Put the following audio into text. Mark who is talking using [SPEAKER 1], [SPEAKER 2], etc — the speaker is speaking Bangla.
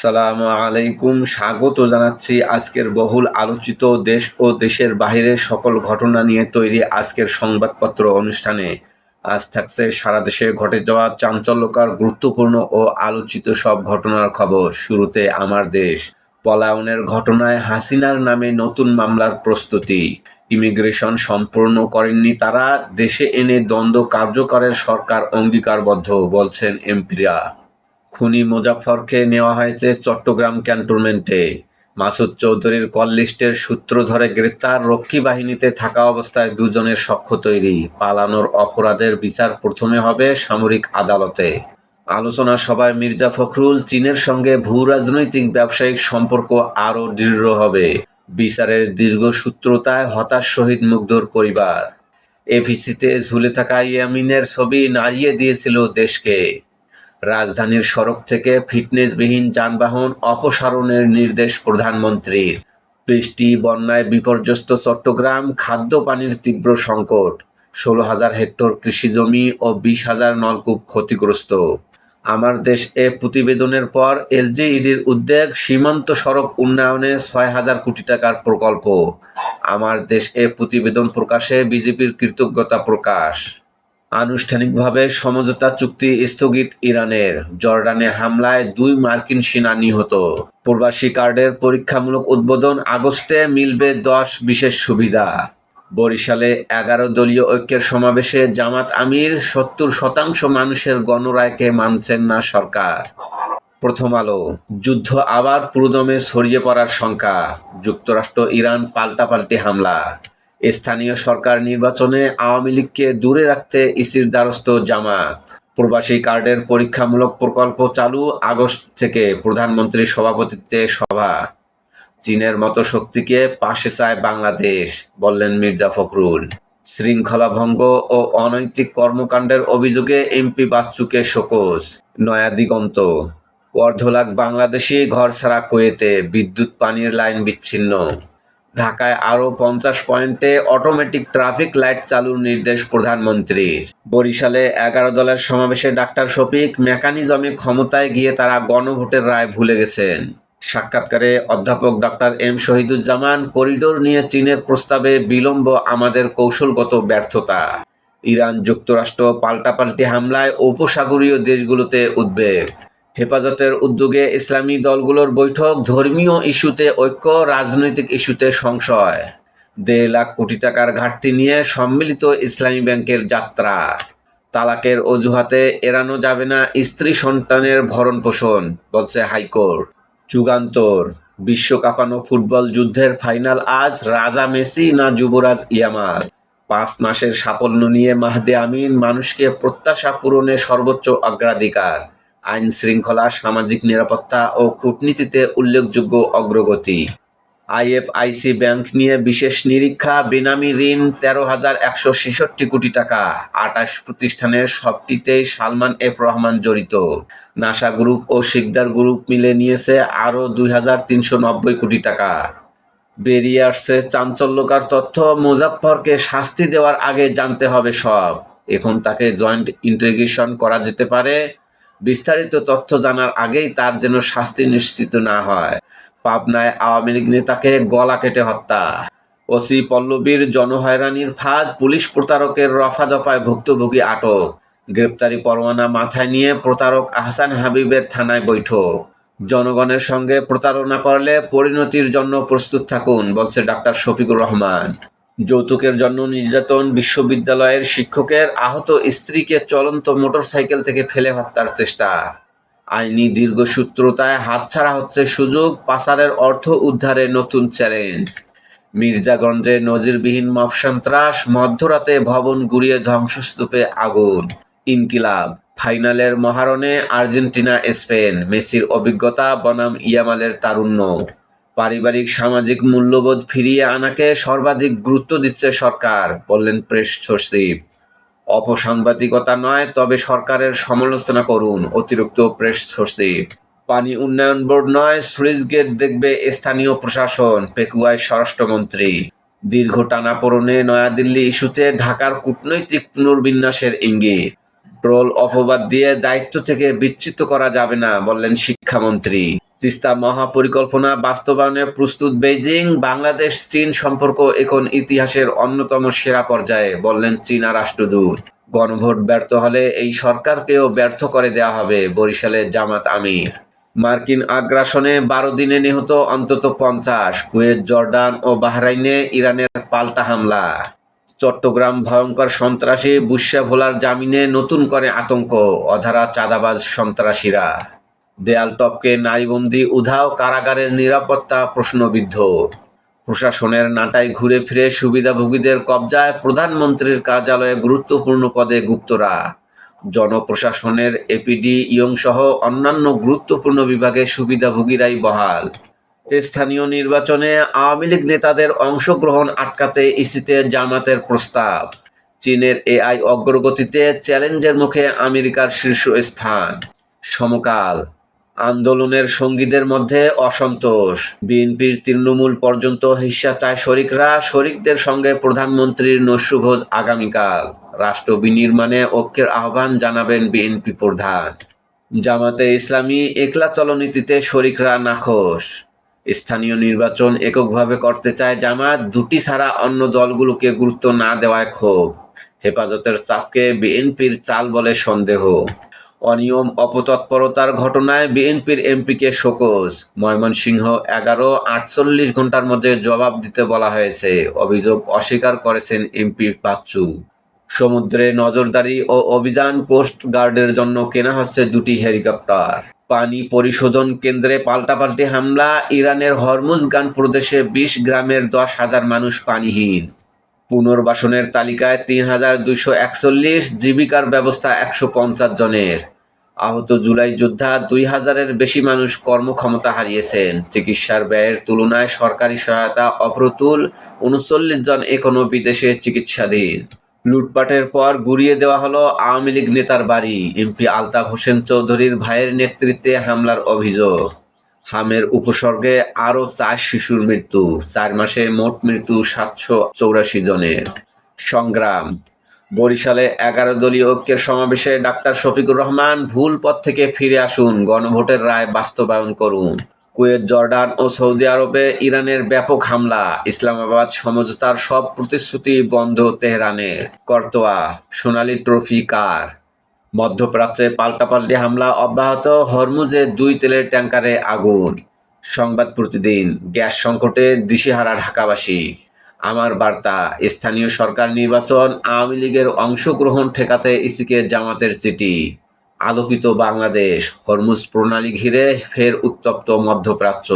[SPEAKER 1] আসসালামু আলাইকুম, স্বাগত জানাচ্ছি আজকের বহুল আলোচিত দেশ ও দেশের বাইরের সকল ঘটনা নিয়ে তৈরি আজকের সংবাদপত্র অনুষ্ঠানে। আজ থাকছে সারা দেশে ঘটে যাওয়া চাঞ্চল্যকর, গুরুত্বপূর্ণ ও আলোচিত সব ঘটনার খবর। শুরুতে আমার দেশ। পলায়নের ঘটনায় হাসিনার নামে নতুন মামলার প্রস্তুতি। ইমিগ্রেশন সম্পূর্ণ করেননি তারা, দেশে এনে দ্বন্দ্ব কার্যকরের সরকার অঙ্গীকারবদ্ধ, বলছেন এমপিরা। খুনি মোজাফফরকে নেওয়া হয়েছে চট্টগ্রাম ক্যান্টনমেন্টে। মাসুদ চৌধুরীর কল লিস্টের সূত্র ধরে গ্রেপ্তার, রক্ষী বাহিনীতে থাকা অবস্থায় দুজনের সাক্ষ্য তৈরি। পালানোর অপরাধের বিচার প্রথমে হবে সামরিক আদালতে। আলোচনা সভায় মির্জা ফখরুল, চীনের সঙ্গে ভূ রাজনৈতিক ব্যবসায়িক সম্পর্ক আরও দৃঢ় হবে। বিচারের দীর্ঘসূত্রতায় হতাশ শহীদ মুগ্ধর পরিবার। এফিসিতে ঝুলে থাকা ইয়ামিনের ছবি নাড়িয়ে দিয়েছিল দেশকে। রাজধানীর সড়ক থেকে ফিটনেসবিহীন যানবাহন অপসারণের নির্দেশ প্রধানমন্ত্রীর। বৃষ্টি বন্যায় বিপর্যস্ত চট্টগ্রাম, খাদ্য পানির তীব্র সংকট। 16,000 হেক্টর কৃষিজমি ও 20,000 নলকূপ ক্ষতিগ্রস্ত। আমার দেশ এ প্রতিবেদনের পর এলজিইডির উদ্যোগ, সীমান্ত সড়ক উন্নয়নে 6,000 কোটি টাকার প্রকল্প। আমার দেশ এ প্রতিবেদন প্রকাশে বিজেপির কৃতজ্ঞতা প্রকাশ। আনুষ্ঠানিকভাবে সমঝোতা চুক্তি স্থগিত ইরানের। জর্ডানে হামলায় 2 মার্কিন সেনা নিহত। প্রবাসী কার্ডের পরীক্ষামূলক উদ্বোধন, আগস্টে মিলবে 10 বিশেষ সুবিধা। বরিশালে 11 দলীয় ঐক্যের সমাবেশে জামাত আমির, 70% মানুষের গণরায়কে মানছেন না সরকার। প্রথম আলো। যুদ্ধ আবার পুরোদমে ছড়িয়ে পড়ার শঙ্কা। যুক্তরাষ্ট্র ইরান পাল্টাপাল্টি হামলা। স্থানীয় সরকার নির্বাচনে আওয়ামী লীগকে দূরে রাখতে ইসির দ্বারস্থ জামাত। প্রবাসী কার্ডের পরীক্ষামূলক প্রকল্প চালু, আগস্ট থেকে প্রধানমন্ত্রীর সভাপতিত্বে সভা। চীনের মতো শক্তিকে পাশে চায় বাংলাদেশ, বললেন মির্জা ফখরুল। শৃঙ্খলা ভঙ্গ ও অনৈতিক কর্মকাণ্ডের অভিযোগে এমপি বাচ্চুকে শোকজ। নয়া দিগন্ত। অর্ধলাখ বাংলাদেশি ঘরছাড়া কুয়েতে, বিদ্যুৎ পানির লাইন বিচ্ছিন্ন। ঢাকায় আরও 50 পয়েন্টে অটোমেটিক ট্রাফিক লাইট চালুর নির্দেশ প্রধানমন্ত্রীর। বরিশালে 11 দলের সমাবেশে ডাক্তার শফিক, মেকানিজমে ক্ষমতায় গিয়ে তারা গণভোটের রায় ভুলে গেছেন। সাক্ষাৎকারে অধ্যাপক ডক্টর এম শহীদুজ্জামান, করিডোর নিয়ে চীনের প্রস্তাবে বিলম্ব আমাদের কৌশলগত ব্যর্থতা। ইরান যুক্তরাষ্ট্র পাল্টাপাল্টি হামলায় উপসাগরীয় দেশগুলোতে উদ্বেগ। হেফাজতের উদ্যোগে ইসলামী দলগুলোর বৈঠক, ধর্মীয় ইস্যুতে ঐক্য, রাজনৈতিক ইস্যুতে সংশয়। 1.5 লাখ কোটি টাকার ঘাটতি নিয়ে সম্মিলিত ইসলামী ব্যাংকের যাত্রা। তালাকের অজুহাতে এড়ানো যাবে না স্ত্রী সন্তানের ভরণ পোষণ, বলছে হাইকোর্ট। যুগান্তর। বিশ্বকাপানো ফুটবল যুদ্ধের ফাইনাল আজ, রাজা মেসি না যুবরাজ ইয়ামাল। 5 মাসের সাফল্য নিয়ে মাহদে আমিন, মানুষকে প্রত্যাশা পূরণে সর্বোচ্চ অগ্রাধিকার। আইন শৃঙ্খলা, সামাজিক নিরাপত্তা ও কূটনীতিতে উল্লেখযোগ্য অগ্রগতি। আইএফআইসি ব্যাংক নিয়ে বিশেষ নিরীক্ষা, বেনামি ঋণ 13,166 কোটি টাকা। 28 প্রতিষ্ঠানের সবটিতেই সালমান এফ রহমান জড়িত। নাসা গ্রুপ ও সিকদার গ্রুপ মিলে নিয়েছে আরও 2,390 কোটি টাকা। বেরিয়ে আসছে চাঞ্চল্যকর তথ্য, মোজাফফরকে শাস্তি দেওয়ার আগে জানতে হবে সব। এখন তাকে জয়েন্ট ইন্টিগ্রেশন করা যেতে পারে। বিস্তারিত তথ্য জানার আগেই তার যেন শাস্তি নিশ্চিত না হয়। পাবনায় আওয়ামী লীগ নেতাকে গলা কেটে হত্যা। ওসি পল্লবীর জনহয়রানির ফাঁদ, পুলিশ প্রতারকের রফা দফায় ভুক্তভোগী আটক। গ্রেপ্তারি পরোয়ানা মাথায় নিয়ে প্রতারক আহসান হাবিবের থানায় বৈঠক। জনগণের সঙ্গে প্রতারণা করলে পরিণতির জন্য প্রস্তুত থাকুন, বলছে ডাক্তার শফিকুর রহমান। যৌতুকের জন্য নির্যাতন, বিশ্ববিদ্যালয়ের শিক্ষকের আহত স্ত্রীকে চলন্ত মোটরসাইকেল থেকে ফেলে হত্যার চেষ্টা। আইনি দীর্ঘসূত্রতায় হাতছাড়া হচ্ছে সুযোগ, পাচারের অর্থ উদ্ধারে নতুন চ্যালেঞ্জ। মির্জাগঞ্জে নজিরবিহীন মব সন্ত্রাস, মধ্যরাতে ভবন গুড়িয়ে ধ্বংসস্তূপে আগুন। ইনকিলাব। ফাইনালের মহারণে আর্জেন্টিনা স্পেন, মেসির অভিজ্ঞতা বনাম ইয়ামালের তারুণ্য। পারিবারিক সামাজিক মূল্যবোধ ফিরিয়ে আনাকে সর্বাধিক গুরুত্ব দিচ্ছে সরকার, বললেন প্রেস সচিব। অপসাংবাদিকতা নয়, তবে সরকারের সমালোচনা করুন, অতিরিক্ত প্রেস সচিব। পানি উন্নয়ন বোর্ড নয়, সুইচ গেট দেখবে স্থানীয় প্রশাসন, পেকুয়ায় স্বরাষ্ট্রমন্ত্রী। দীর্ঘ টানাপোড়েনে নয়াদিল্লি ইস্যুতে ঢাকার কূটনৈতিক পুনর্বিন্যাসের ইঙ্গিত। ট্রোল অপবাদ দিয়ে দায়িত্ব থেকে বিচ্যুত করা যাবে না, বললেন শিক্ষামন্ত্রী। তিস্তা মহাপরিকল্পনা বাস্তবায়নে প্রস্তুত বেইজিং। বাংলাদেশ চীন সম্পর্ক এখন ইতিহাসের অন্যতম সেরা পর্যায়ে, বললেন চীনা রাষ্ট্রদূত। গণভোট ব্যর্থ হলে এই সরকারকেও ব্যর্থ করে দেওয়া হবে, বরিশালে জামাত আমির। মার্কিন আগ্রাসনে 12 দিনে নিহত অন্তত 50। কুয়েত, জর্ডান ও বাহরাইনে ইরানের পাল্টা হামলা। চট্টগ্রাম ভয়ঙ্কর সন্ত্রাসী বুশরা ভোলার জামিনে নতুন করে আতঙ্ক, অধারা চাঁদাবাজ সন্ত্রাসীরা। দেয়াল টপকে নারীবন্দি উধাও, কারাগারের নিরাপত্তা প্রশ্নবিদ্ধ। প্রশাসনের নাটায় ঘুরে ফিরে সুবিধাভোগীদের কবজায়, প্রধানমন্ত্রীর কার্যালয়ে গুরুত্বপূর্ণ পদে গুপ্তরা। জনপ্রশাসনের এপিডি ইয়ংসহ অন্যান্য গুরুত্বপূর্ণ বিভাগে সুবিধাভোগীরাই বহাল। স্থানীয় নির্বাচনে আওয়ামী লীগ নেতাদের অংশগ্রহণ আটকাতে ইসিতে জামাতের প্রস্তাব। চীনের এআই অগ্রগতিতে চ্যালেঞ্জের মুখে আমেরিকার শীর্ষস্থান। সমকাল আন্দোলনের সঙ্গীদের মধ্যে অসন্তোষ। বিএনপির তৃণমূল পর্যন্ত হিস্সা চায় শরিকরা। শরিকদের সঙ্গে প্রধানমন্ত্রীর নৈশভোজ আগামীকাল। রাষ্ট্র বিনির্মাণে ঐক্যের আহ্বান জানাবেন বিএনপি প্রধান। জামাতে ইসলামী একলা চলনীতিতে শরিকরা নাখোশ। স্থানীয় নির্বাচন এককভাবে করতে চায় জামাত, দুটি ছাড়া অন্য দলগুলোকে গুরুত্ব না দেওয়ায় ক্ষোভ। হেফাজতের চাপকে বিএনপির চাল বলে সন্দেহ। অনিয়ম অপতৎপরতার ঘটনায় বিএনপির এমপিকে শোকজ। ময়মনসিংহ 11-48 ঘন্টার মধ্যে জবাব দিতে বলা হয়েছে, অভিযোগ অস্বীকার করেছেন এমপি বাচ্চু। সমুদ্রে নজরদারি ও অভিযান, কোস্ট গার্ডের জন্য কেনা হচ্ছে 2টি হেলিকপ্টার। পানি পরিশোধন কেন্দ্রে পাল্টাপাল্টি হামলা। ইরানের হরমুজগান প্রদেশে 20 গ্রামের 10,000 মানুষ পানিহীন। পুনর্বাসনের তালিকায় 3,241, জীবিকার ব্যবস্থা 150 জনের। আহত জুলাই যোদ্ধা 2,000-এর বেশি মানুষ কর্মক্ষমতা হারিয়েছেন। চিকিৎসার ব্যয়ের তুলনায় সরকারি সহায়তা অপ্রতুল, 39 জন এখনও বিদেশে চিকিৎসাধীন। লুটপাটের পর গুড়িয়ে দেওয়া হলো আওয়ামী লীগ নেতার বাড়ি। এমপি আলতাফ হোসেন চৌধুরীর ভাইয়ের নেতৃত্বে হামলার অভিযোগ। হামের উপসর্গে আরও 4 শিশুর মৃত্যু। 4 মাসে মোট মৃত্যু 784 জনের। সংগ্রাম বরিশালে 11 দলীয় ঐক্যের সমাবেশে ডাক্তার শফিকুর রহমান, ভুল পথ থেকে ফিরে আসুন, গণভোটের রায় বাস্তবায়ন করুন। কুয়েত, জর্ডান ও সৌদি আরবে ইরানের ব্যাপক হামলা। ইসলামাবাদ সমঝোতার সব প্রতিশ্রুতি বন্ধ তেহরানের। করতোয়া সোনালী ট্রফি কার? মধ্যপ্রাচ্যে পাল্টাপাল্টি হামলা অব্যাহত। হরমুজে 2 তেলের ট্যাঙ্কারে আগুন। সংবাদ প্রতিদিন গ্যাস সংকটে দিশেহারা ঢাকাবাসী। আমার বার্তা, স্থানীয় সরকার নির্বাচন, আওয়ামী লীগের অংশগ্রহণ ঠেকাতে ইসিকে জামাতের চিঠি। আলোকিত বাংলাদেশ, হরমুজ প্রণালী ঘিরে ফের উত্তপ্ত মধ্যপ্রাচ্য।